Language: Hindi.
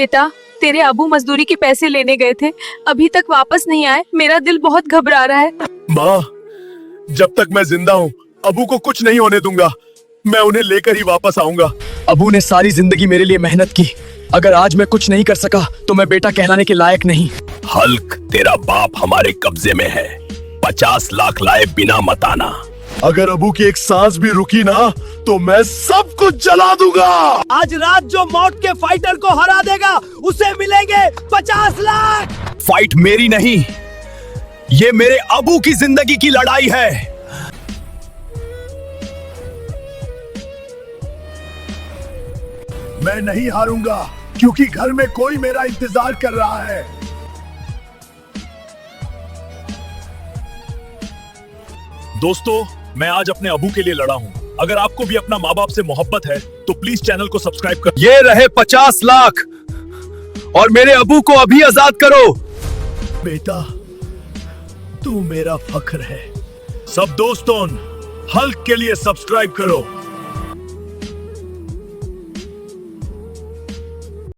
बेटा, तेरे अबू मजदूरी के पैसे लेने गए थे, अभी तक वापस नहीं आए। मेरा दिल बहुत घबरा रहा है। माँ, जब तक मैं जिंदा हूँ अबू को कुछ नहीं होने दूंगा। मैं उन्हें लेकर ही वापस आऊंगा। अबू ने सारी जिंदगी मेरे लिए मेहनत की। अगर आज मैं कुछ नहीं कर सका तो मैं बेटा कहलाने के लायक नहीं। हल्क, तेरा बाप हमारे कब्जे में है। 50 लाख लाए बिना मत आना। अगर अबू की एक सांस भी रुकी ना तो मैं सब कुछ जला दूंगा। आज रात जो मौत के फाइटर को हरा देगा उसे मिलेंगे 50 लाख। फाइट मेरी नहीं, ये मेरे अबू की जिंदगी की लड़ाई है। मैं नहीं हारूंगा क्योंकि घर में कोई मेरा इंतजार कर रहा है। दोस्तों, मैं आज अपने अबू के लिए लड़ा हूँ। अगर आपको भी अपना माँ बाप से मोहब्बत है तो प्लीज चैनल को सब्सक्राइब करो। ये रहे 50 लाख और मेरे अबू को अभी आजाद करो। बेटा, तू मेरा फख्र है। सब दोस्तों, हल्क के लिए सब्सक्राइब करो।